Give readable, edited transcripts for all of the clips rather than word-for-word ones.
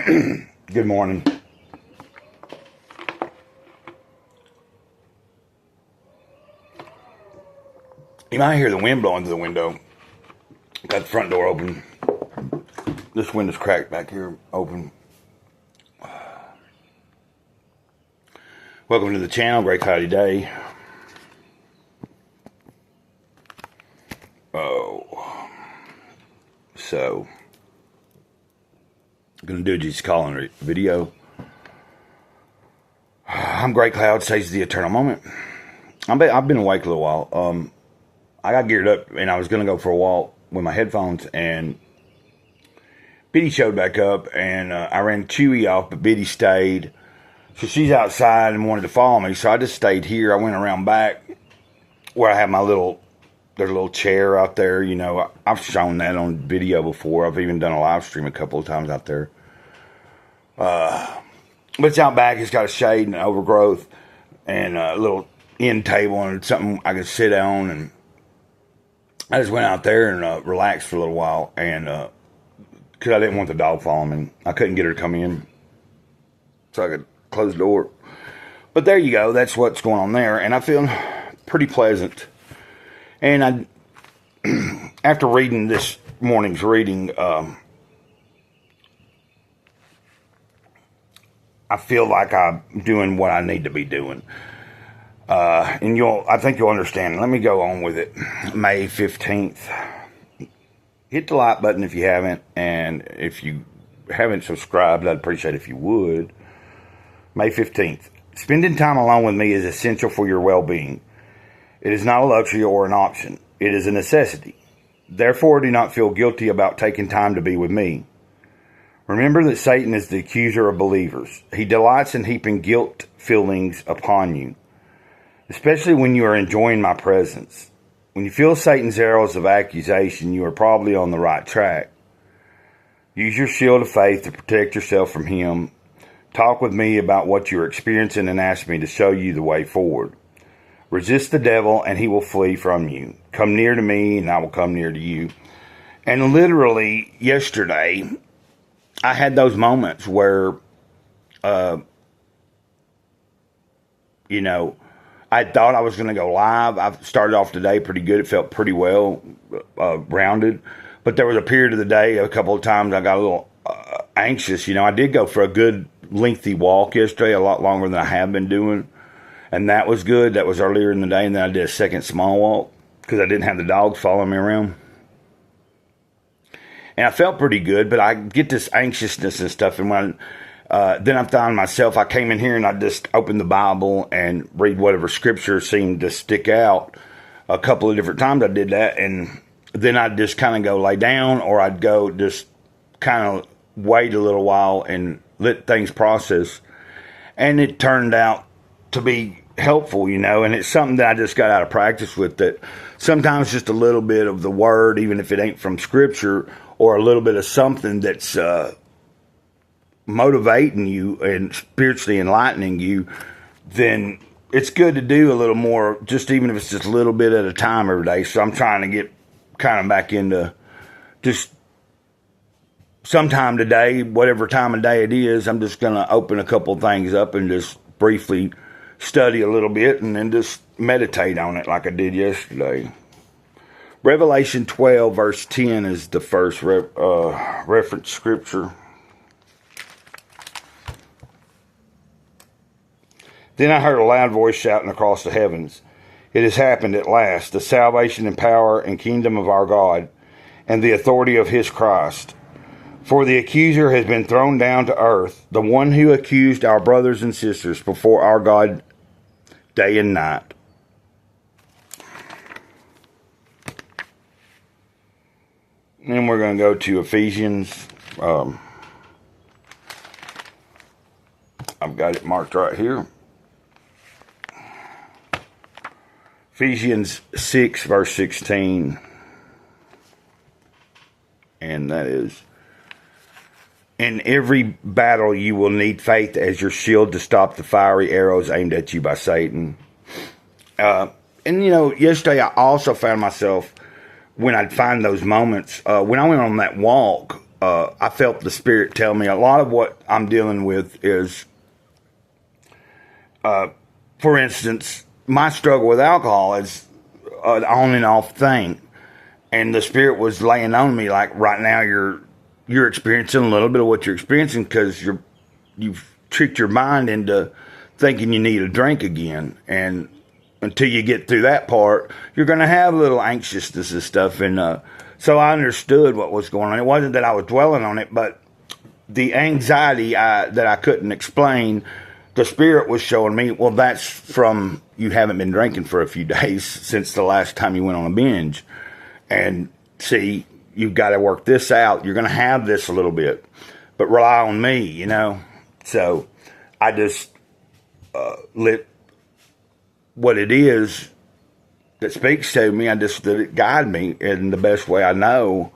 Good morning. You might hear the wind blowing through the window. Got the front door open. This window's cracked back here, open. Welcome to the channel. Great cloudy day. So I'm gonna do a Jesus Calling video. I'm Great Cloud, says the eternal moment. I've been awake a little while. I got geared up and I was gonna go for a walk with my headphones, and Biddy showed back up, and I ran Chewy off, but Biddy stayed. So she's outside and wanted to follow me, so I just stayed here. I went around back where I have my there's a little chair out there. You know, I've shown that on video before. I've even done a live stream a couple of times out there. But it's out back. It's got a shade and overgrowth and a little end table and something I could sit on. And I just went out there and relaxed for a little while. And because I didn't want the dog following me, I couldn't get her to come in, so I could close the door. But there you go. That's what's going on there. And I feel pretty pleasant. And after reading this morning's reading, I feel like I'm doing what I need to be doing. And I think you'll understand. Let me go on with it. May 15th. Hit the like button if you haven't. And if you haven't subscribed, I'd appreciate it if you would. May 15th. Spending time alone with me is essential for your well-being. It is not a luxury or an option. It is a necessity. Therefore, do not feel guilty about taking time to be with me. Remember that Satan is the accuser of believers. He delights in heaping guilt feelings upon you, especially when you are enjoying my presence. When you feel Satan's arrows of accusation, you are probably on the right track. Use your shield of faith to protect yourself from him. Talk with me about what you are experiencing and ask me to show you the way forward. Resist the devil and he will flee from you. Come near to me and I will come near to you. And literally yesterday, I had those moments where, I thought I was going to go live. I started off today pretty good. It felt pretty well rounded. But there was a period of the day, a couple of times I got a little anxious. I did go for a good lengthy walk yesterday, a lot longer than I have been doing. And that was good. That was earlier in the day. And then I did a second small walk because I didn't have the dogs following me around. And I felt pretty good, but I get this anxiousness and stuff. And when then I found myself, I came in here and I just opened the Bible and read whatever scripture seemed to stick out. A couple of different times I did that. And then I'd just kind of go lay down, or I'd go just kind of wait a little while and let things process. And it turned out to be helpful, and it's something that I just got out of practice with, that sometimes just a little bit of the word, even if it ain't from scripture, or a little bit of something that's motivating you and spiritually enlightening you, then it's good to do a little more, just even if it's just a little bit at a time every day. So I'm trying to get kind of back into just sometime today, whatever time of day it is, I'm just going to open a couple things up and just briefly study a little bit and then just meditate on it like I did yesterday. Revelation 12 verse 10 is the first reference scripture. Then I heard a loud voice shouting across the heavens, "It has happened at last, the salvation and power and kingdom of our God and the authority of his Christ. For the accuser has been thrown down to earth, the one who accused our brothers and sisters before our God day and night." Then we're going to go to Ephesians. I've got it marked right here. Ephesians 6 verse 16. And that is, "In every battle you will need faith as your shield to stop the fiery arrows aimed at you by Satan." Yesterday I also found myself, when I'd find those moments, when I went on that walk, I felt the Spirit tell me a lot of what I'm dealing with is, for instance, my struggle with alcohol is an on and off thing. And the Spirit was laying on me like, right now you're experiencing a little bit of what you're experiencing because you've tricked your mind into thinking you need a drink again. And until you get through that part, you're going to have a little anxiousness and stuff. And so I understood what was going on. It wasn't that I was dwelling on it, but the anxiety that I couldn't explain, the Spirit was showing me, well, that's from you haven't been drinking for a few days since the last time you went on a binge. And see, you've got to work this out. You're going to have this a little bit, but rely on me, you know. So I just let what it is that speaks to me, I just let it guide me in the best way I know.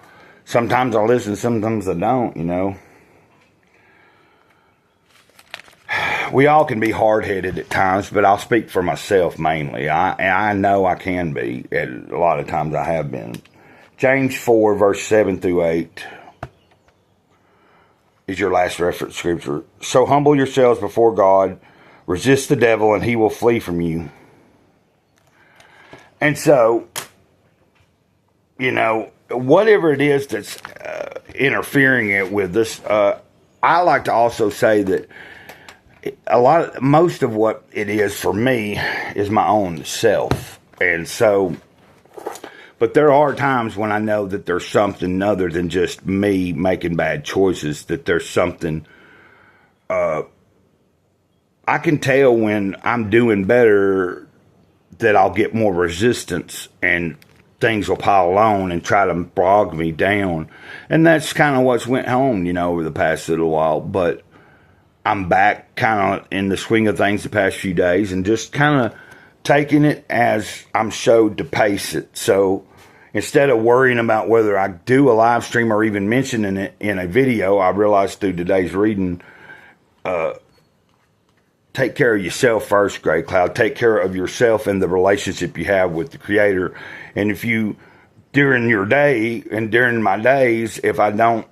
Sometimes I listen, sometimes I don't, you know. We all can be hard-headed at times, but I'll speak for myself mainly. I know I can be, and a lot of times I have been. James 4, verse 7 through 8 is your last reference scripture. So humble yourselves before God, resist the devil, and he will flee from you. And so, you know, whatever it is that's interfering with this, I like to also say that most of what it is for me is my own self. And so, but there are times when I know that there's something other than just me making bad choices, that there's something, I can tell when I'm doing better that I'll get more resistance and things will pile on and try to bog me down. And that's kind of what's went on, you know, over the past little while. But I'm back kind of in the swing of things the past few days and just kind of taking it as I'm showed to pace it. So instead of worrying about whether I do a live stream or even mentioning it in a video, I realized through today's reading, take care of yourself first, Gray Cloud. Take care of yourself and the relationship you have with the Creator. And if you, during your day and during my days, if I don't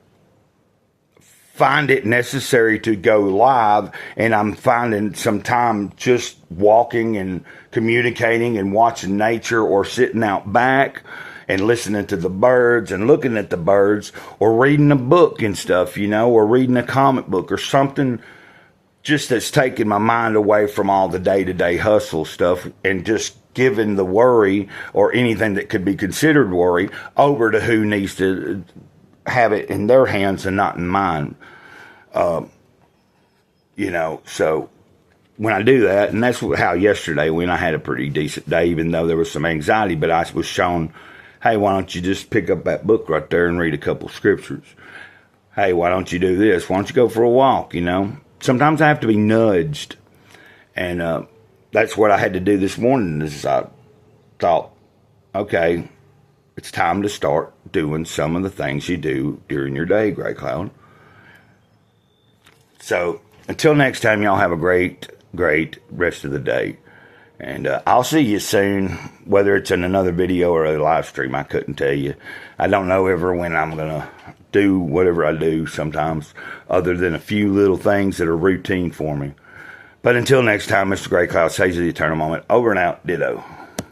find it necessary to go live and I'm finding some time just walking and communicating and watching nature or sitting out back and listening to the birds and looking at the birds or reading a book and stuff, you know, or reading a comic book or something just that's taking my mind away from all the day-to-day hustle stuff and just giving the worry or anything that could be considered worry over to who needs to have it in their hands and not in mine. You know, so when I do that, and that's how yesterday when I had a pretty decent day, even though there was some anxiety, but I was shown, hey, why don't you just pick up that book right there and read a couple scriptures? Hey, why don't you do this? Why don't you go for a walk, you know? Sometimes I have to be nudged. And that's what I had to do this morning is I thought, okay, it's time to start doing some of the things you do during your day, Gray Cloud. So until next time, y'all have a great, great rest of the day. And I'll see you soon, whether it's in another video or a live stream. I couldn't tell you. I don't know ever when I'm going to do whatever I do sometimes, other than a few little things that are routine for me. But until next time, Mr. Gray Cloud says the eternal moment. Over and out. Ditto.